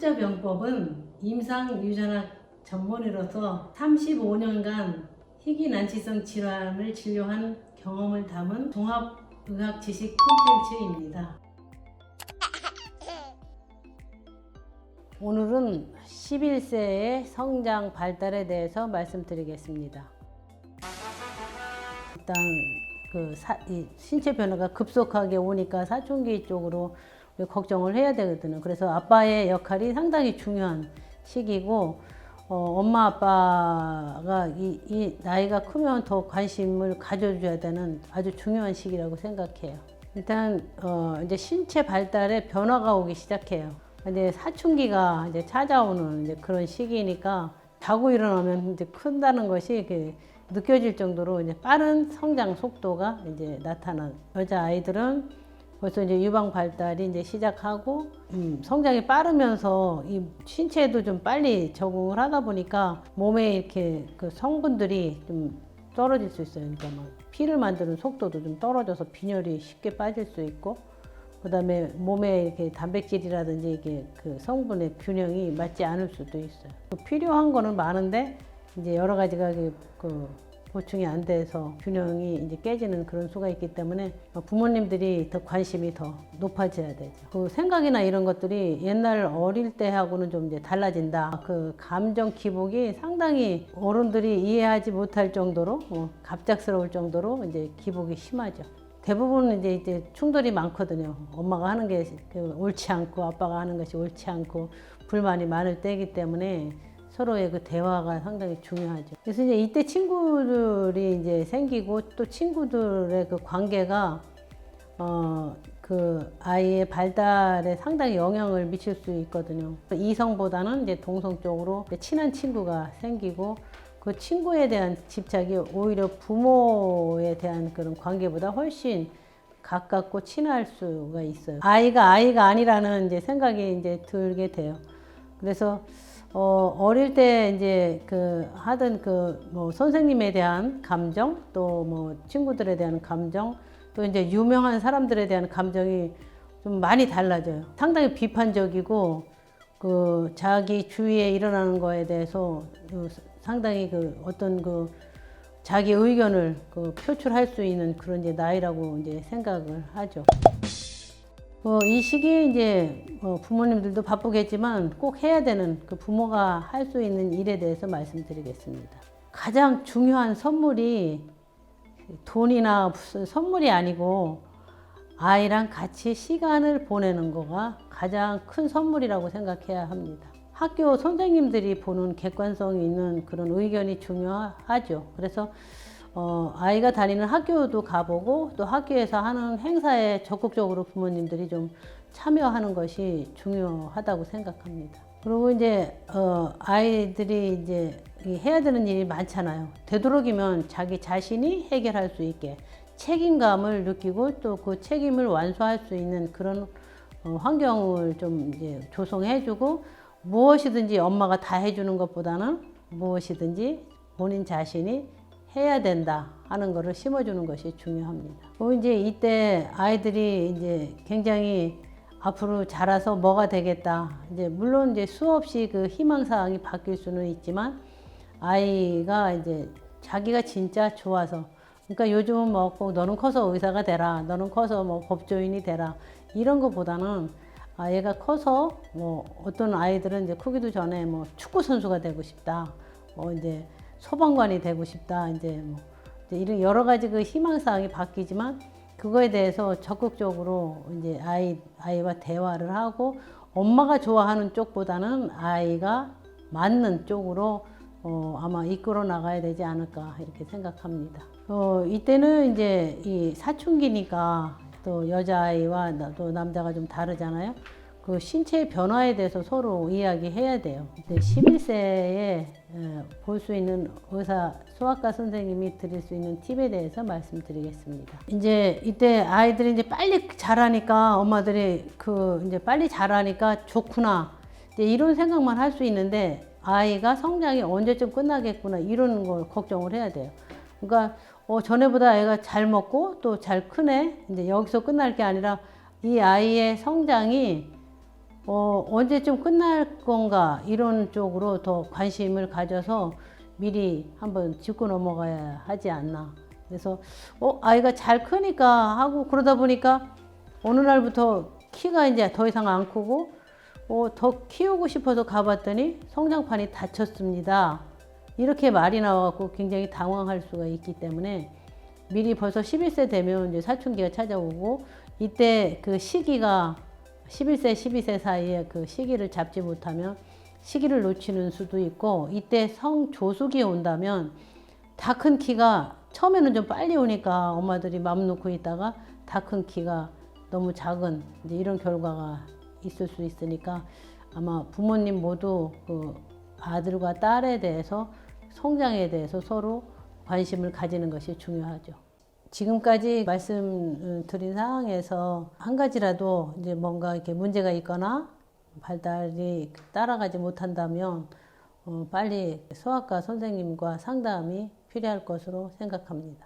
흑자병법은 임상유전학 전문의로서 35년간 희귀난치성 질환을 진료한 경험을 담은 종합의학 지식 콘텐츠입니다. 오늘은 11세의 성장 발달에 대해서 말씀드리겠습니다. 일단 이 신체 변화가 급속하게 오니까 사춘기 쪽으로 걱정을 해야 되거든요. 그래서 아빠의 역할이 상당히 중요한 시기고, 엄마 아빠가 이 나이가 크면 더 관심을 가져줘야 되는 아주 중요한 시기라고 생각해요. 일단 이제 신체 발달에 변화가 오기 시작해요. 이제 사춘기가 이제 찾아오는 이제 그런 시기니까 자고 일어나면 이제 큰다는 것이 느껴질 정도로 이제 빠른 성장 속도가 이제 나타난 여자 아이들은 벌써 이제 유방 발달이 이제 시작하고 성장이 빠르면서 이 신체에도 좀 빨리 적응을 하다 보니까 몸에 이렇게 그 성분들이 좀 떨어질 수 있어요. 그러니까 막 피를 만드는 속도도 좀 떨어져서 빈혈이 쉽게 빠질 수 있고, 그다음에 몸에 이렇게 단백질이라든지 이게 그 성분의 균형이 맞지 않을 수도 있어요. 필요한 거는 많은데 이제 여러 가지가 보충이 안 돼서 균형이 이제 깨지는 그런 수가 있기 때문에 부모님들이 더 관심이 더 높아져야 되죠. 그 생각이나 이런 것들이 옛날 어릴 때하고는 좀 이제 달라진다. 그 감정 기복이 상당히 어른들이 이해하지 못할 정도로 갑작스러울 정도로 이제 기복이 심하죠. 대부분 이제 충돌이 많거든요. 엄마가 하는 게 옳지 않고 아빠가 하는 것이 옳지 않고 불만이 많을 때이기 때문에 서로의 그 대화가 상당히 중요하죠. 그래서 이제 이때 친구들이 이제 생기고 또 친구들의 그 관계가 그 아이의 발달에 상당히 영향을 미칠 수 있거든요. 이성보다는 이제 동성 쪽으로 친한 친구가 생기고, 그 친구에 대한 집착이 오히려 부모에 대한 그런 관계보다 훨씬 가깝고 친할 수가 있어요. 아이가 아니라는 이제 생각이 이제 들게 돼요. 그래서 어릴 때 이제 하던 선생님에 대한 감정, 또 친구들에 대한 감정, 또 이제 유명한 사람들에 대한 감정이 좀 많이 달라져요. 상당히 비판적이고, 자기 주위에 일어나는 거에 대해서 상당히 어떤 자기 의견을 표출할 수 있는 그런 이제 나이라고 이제 생각을 하죠. 이 시기에 이제 부모님들도 바쁘겠지만 꼭 해야 되는 부모가 할 수 있는 일에 대해서 말씀드리겠습니다. 가장 중요한 선물이 돈이나 무슨 선물이 아니고 아이랑 같이 시간을 보내는 거가 가장 큰 선물이라고 생각해야 합니다. 학교 선생님들이 보는 객관성이 있는 그런 의견이 중요하죠. 그래서 아이가 다니는 학교도 가보고, 또 학교에서 하는 행사에 적극적으로 부모님들이 좀 참여하는 것이 중요하다고 생각합니다. 그리고 이제 아이들이 이제 해야 되는 일이 많잖아요. 되도록이면 자기 자신이 해결할 수 있게 책임감을 느끼고 또 그 책임을 완수할 수 있는 그런 환경을 좀 이제 조성해주고, 무엇이든지 엄마가 다 해주는 것보다는 무엇이든지 본인 자신이 해야 된다 하는 것을 심어주는 것이 중요합니다. 이제 이때 아이들이 이제 굉장히 앞으로 자라서 뭐가 되겠다. 이제 물론 이제 수없이 그 희망사항이 바뀔 수는 있지만, 아이가 이제 자기가 진짜 좋아서, 그러니까 요즘은 꼭 너는 커서 의사가 되라, 너는 커서 법조인이 되라, 이런 것보다는 얘가 커서 어떤 아이들은 이제 크기도 전에 축구 선수가 되고 싶다, 이제 소방관이 되고 싶다, 이제 이런 여러 가지 그 희망사항이 바뀌지만, 그거에 대해서 적극적으로 이제 아이와 대화를 하고 엄마가 좋아하는 쪽보다는 아이가 맞는 쪽으로 아마 이끌어 나가야 되지 않을까 이렇게 생각합니다. 이때는 이제 이 사춘기니까 또 여자아이와 또 남자가 좀 다르잖아요. 그 신체의 변화에 대해서 서로 이야기해야 돼요. 11세에 볼 수 있는 의사, 소아과 선생님이 드릴 수 있는 팁에 대해서 말씀드리겠습니다. 이제 이때 아이들이 이제 빨리 자라니까 엄마들이 이제 빨리 자라니까 좋구나, 이제 이런 생각만 할 수 있는데, 아이가 성장이 언제쯤 끝나겠구나 이런 걸 걱정을 해야 돼요. 그러니까 전에보다 애가 잘 먹고 또 잘 크네, 이제 여기서 끝날 게 아니라 이 아이의 성장이 언제쯤 끝날 건가 이런 쪽으로 더 관심을 가져서 미리 한번 짚고 넘어가야 하지 않나. 그래서 아이가 잘 크니까 하고 그러다 보니까 어느 날부터 키가 이제 더 이상 안 크고 더 키우고 싶어서 가봤더니 성장판이 닫혔습니다. 이렇게 말이 나와갖고 굉장히 당황할 수가 있기 때문에 미리 벌써 11세 되면 이제 사춘기가 찾아오고 이때 그 시기가 11세, 12세 사이에 그 시기를 잡지 못하면 시기를 놓치는 수도 있고 이때 성조숙이 온다면 다 큰 키가 처음에는 좀 빨리 오니까 엄마들이 마음 놓고 있다가 다 큰 키가 너무 작은 이제 이런 결과가 있을 수 있으니까 아마 부모님 모두 그 아들과 딸에 대해서 성장에 대해서 서로 관심을 가지는 것이 중요하죠. 지금까지 말씀드린 사항에서 한 가지라도 이제 뭔가 이렇게 문제가 있거나 발달이 따라가지 못한다면 빨리 소아과 선생님과 상담이 필요할 것으로 생각합니다.